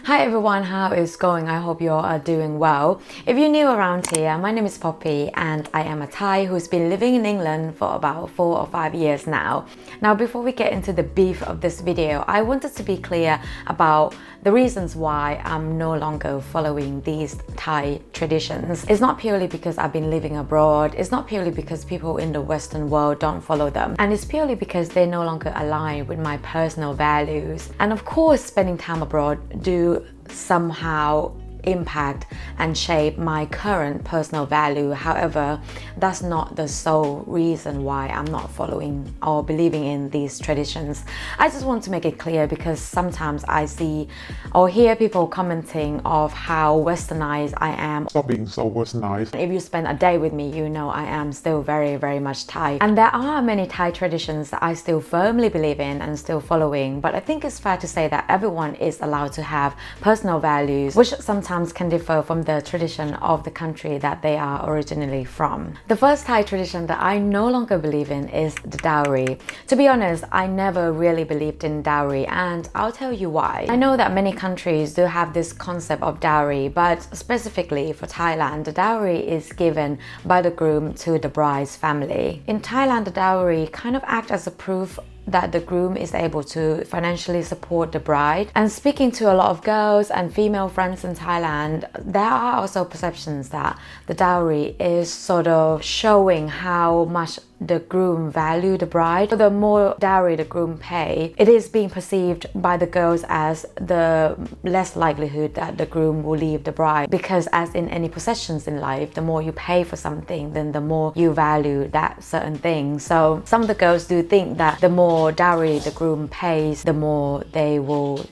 Hi everyone, how is going? I hope you all are doing well. If you're new around here, my name is Poppy and I am a Thai who's been living in England for about 4 or 5 years now. Now before we get into the beef of this video, I wanted to be clear about the reasons why I'm no longer following these Thai traditions. It's not purely because I've been living abroad, it's not purely because people in the Western world don't follow them, and it's purely because they no longer align with my personal values. And of course, spending time abroad do somehow impact and shape my current personal value. However, that's not the sole reason why I'm not following or believing in these traditions. I just want to make it clear because sometimes I see or hear people commenting of how westernized I am. Stop being so westernized. If you spend a day with me, you know I am still very much Thai. And there are many Thai traditions that I still firmly believe in and still following, but I think it's fair to say that everyone is allowed to have personal values, which sometimes can differ from the tradition of the country that they are originally from. The first Thai tradition that I no longer believe in is the dowry. To be honest, I never really believed in dowry, and I'll tell you why. I know that many countries do have this concept of dowry, but specifically for Thailand, the dowry is given by the groom to the bride's family. In Thailand, the dowry kind of acts as a proof that the groom is able to financially support the bride. And speaking to a lot of girls and female friends in Thailand, there are also perceptions that the dowry is sort of showing how much the groom value the bride. The more dowry the groom pay, it is being perceived by the girls as the less likelihood that the groom will leave the bride, because as in any possessions in life, the more you pay for something, then the more you value that certain thing. So some of the girls do think that the more dowry the groom pays, the more they will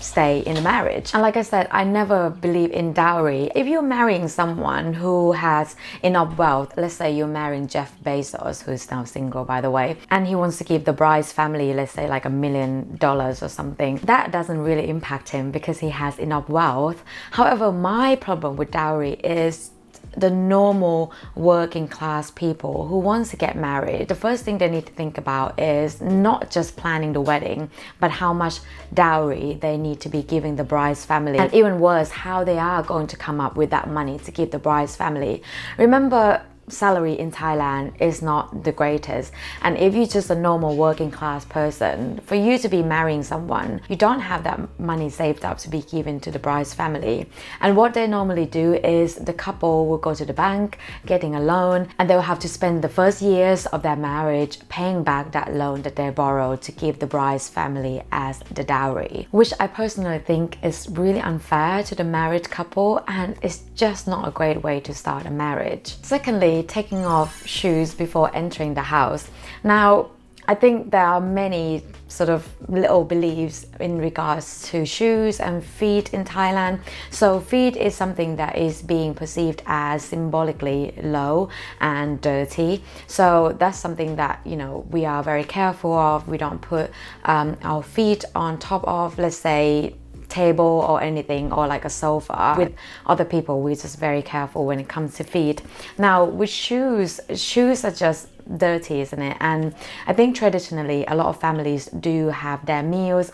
stay in a marriage. And like I said, I never believe in dowry. If you're marrying someone who has enough wealth, let's say you're marrying Jeff Bezos, who's now single by the way, and he wants to give the bride's family, let's say like $1 million or something, that doesn't really impact him because he has enough wealth. However, my problem with dowry is the normal working class people who wants to get married. The first thing they need to think about is not just planning the wedding, but how much dowry they need to be giving the bride's family, and even worse, how they are going to come up with that money to give the bride's family. Remember, salary in Thailand is not the greatest, and if you're just a normal working class person, for you to be marrying someone, you don't have that money saved up to be given to the bride's family. And what they normally do is the couple will go to the bank, getting a loan, and they'll have to spend the first years of their marriage paying back that loan that they borrowed to give the bride's family as the dowry, which I personally think is really unfair to the married couple, and it's just not a great way to start a marriage. Secondly, taking off shoes before entering the house. Now, I think there are many sort of little beliefs in regards to shoes and feet in Thailand. So feet is something that is being perceived as symbolically low and dirty. So that's something that, you know, we are very careful of. We don't put our feet on top of, let's say, table or anything, or like a sofa. With other people, we're just very careful when it comes to feet. Now with shoes are just dirty, isn't it? And I think traditionally a lot of families do have their meals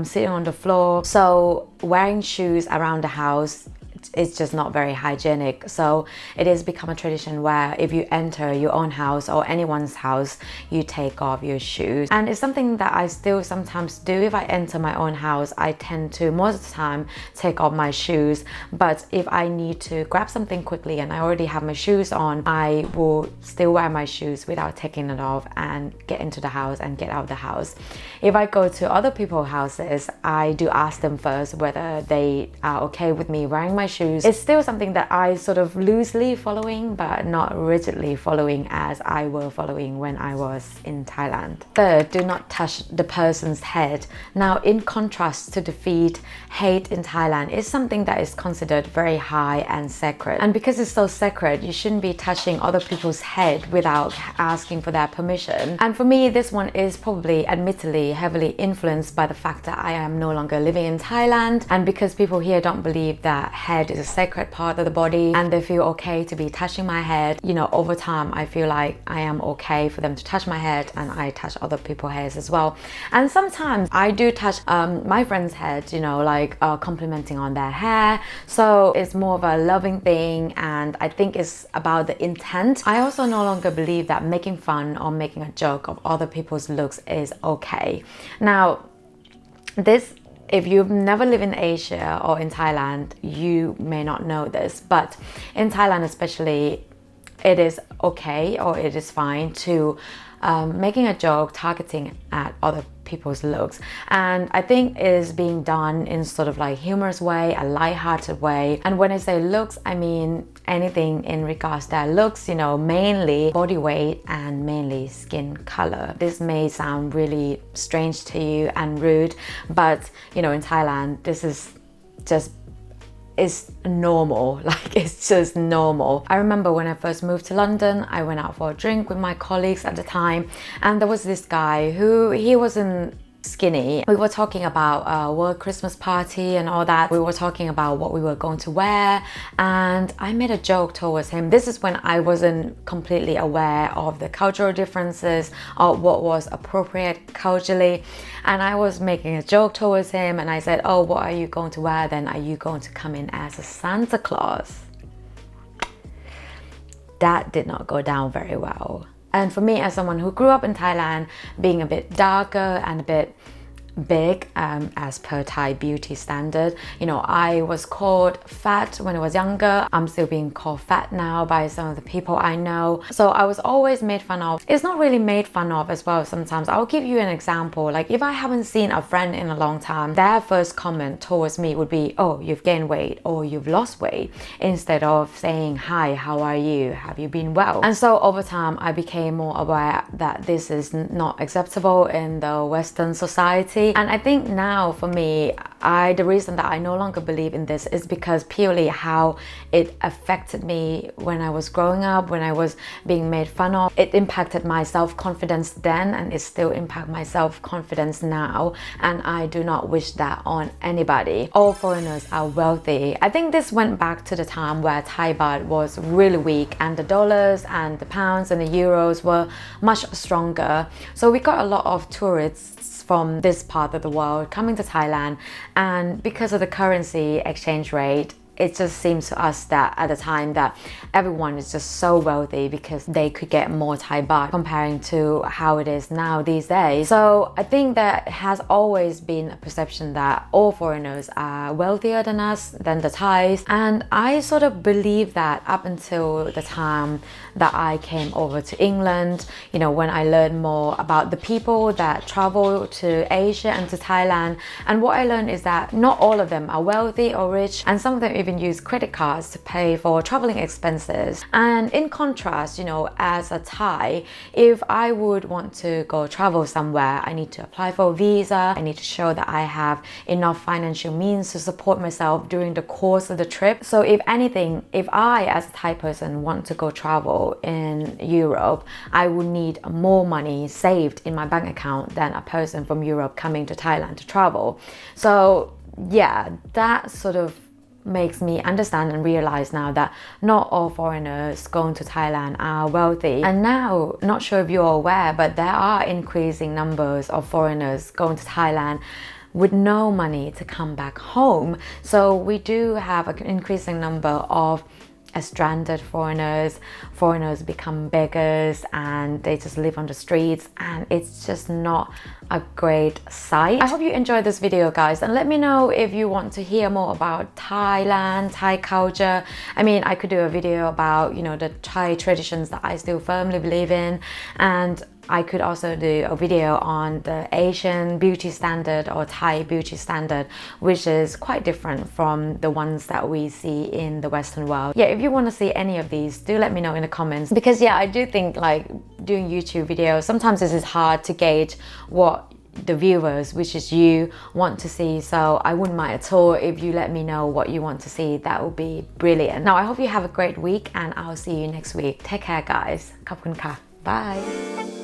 sitting on the floor, so wearing shoes around the house, it's just not very hygienic. So it has become a tradition where if you enter your own house or anyone's house, you take off your shoes. And it's something that I still sometimes do. If I enter my own house, I tend to most of the time take off my shoes. But if I need to grab something quickly and I already have my shoes on, I will still wear my shoes without taking it off and get into the house and get out of the house. If I go to other people's houses, I do ask them first whether they are okay with me wearing my shoes. It's still something that I sort of loosely following, but not rigidly following as I were following when I was in Thailand. Third, do not touch the person's head. Now, in contrast to the feet, hate in Thailand is something that is considered very high and sacred. And because it's so sacred, you shouldn't be touching other people's head without asking for their permission. And for me, this one is probably admittedly heavily influenced by the fact that I am no longer living in Thailand, and because people here don't believe that head head is a sacred part of the body, and they feel okay to be touching my head. You know, over time I feel like I am okay for them to touch my head, and I touch other people's hairs as well. And sometimes I do touch my friend's head, you know, like complimenting on their hair. So it's more of a loving thing, and I think it's about the intent. I also no longer believe that making fun or making a joke of other people's looks is okay. Now, this, if you've never lived in Asia or in Thailand, you may not know this, but in Thailand especially, it is okay, or it is fine to making a joke targeting at other people's looks. And I think it is being done in sort of like humorous way, a light-hearted way. And when I say looks, I mean anything in regards to their looks, you know, mainly body weight and mainly skin color. This may sound really strange to you and rude, but you know, in Thailand, this is just is normal. Like, it's just normal. I remember when I first moved to London, I went out for a drink with my colleagues at the time, and there was this guy who, he wasn't skinny. We were talking about work Christmas party and all that. We were talking about what we were going to wear, and I made a joke towards him. This is when I wasn't completely aware of the cultural differences or what was appropriate culturally, and I was making a joke towards him, and I said, oh, what are you going to wear then? Are you going to come in as a Santa Claus? That did not go down very well. And for me, as someone who grew up in Thailand, being a bit darker and a bit big as per Thai beauty standard, you know, I was called fat when I was younger. I'm still being called fat now by some of the people I know. So I was always made fun of. It's not really made fun of as well sometimes. I'll give you an example. Like, if I haven't seen a friend in a long time, their first comment towards me would be, oh, you've gained weight or you've lost weight, instead of saying, hi, how are you? Have you been well? And so over time, I became more aware that this is not acceptable in the Western society. And I think now for me, the reason that I no longer believe in this is because purely how it affected me when I was growing up, when I was being made fun of. It impacted my self-confidence then, and it still impacts my self-confidence now, and I do not wish that on anybody. All foreigners are wealthy. I think this went back to the time where Thai baht was really weak, and the dollars and the pounds and the euros were much stronger. So we got a lot of tourists from this part of the world coming to Thailand, and because of the currency exchange rate, it just seems to us that at the time that everyone is just so wealthy because they could get more Thai baht comparing to how it is now these days. So I think that has always been a perception that all foreigners are wealthier than us, than the Thais. And I sort of believe that up until the time that I came over to England, you know, when I learned more about the people that travel to Asia and to Thailand. And what I learned is that not all of them are wealthy or rich, and some of them even use credit cards to pay for traveling expenses. And in contrast, you know, as a Thai, if I would want to go travel somewhere, I need to apply for a visa. I need to show that I have enough financial means to support myself during the course of the trip. So if anything, if I as a Thai person want to go travel in Europe, I would need more money saved in my bank account than a person from Europe coming to Thailand to travel. So yeah, that sort of makes me understand and realize now that not all foreigners going to Thailand are wealthy. And now, not sure if you're aware, but there are increasing numbers of foreigners going to Thailand with no money to come back home. So we do have an increasing number of stranded foreigners become beggars, and they just live on the streets, and it's just not a great sight. I hope you enjoyed this video, guys, and let me know if you want to hear more about Thailand, Thai culture. I mean, I could do a video about, you know, the Thai traditions that I still firmly believe in, and I could also do a video on the Asian beauty standard or Thai beauty standard, which is quite different from the ones that we see in the Western world. Yeah, if you want to see any of these, do let me know in the comments, because yeah, I do think like doing YouTube videos, sometimes this is hard to gauge what the viewers, which is you, want to see. So I wouldn't mind at all if you let me know what you want to see. That would be brilliant. Now I hope you have a great week, and I'll see you next week. Take care, guys. ขอบคุณค่ะ Bye.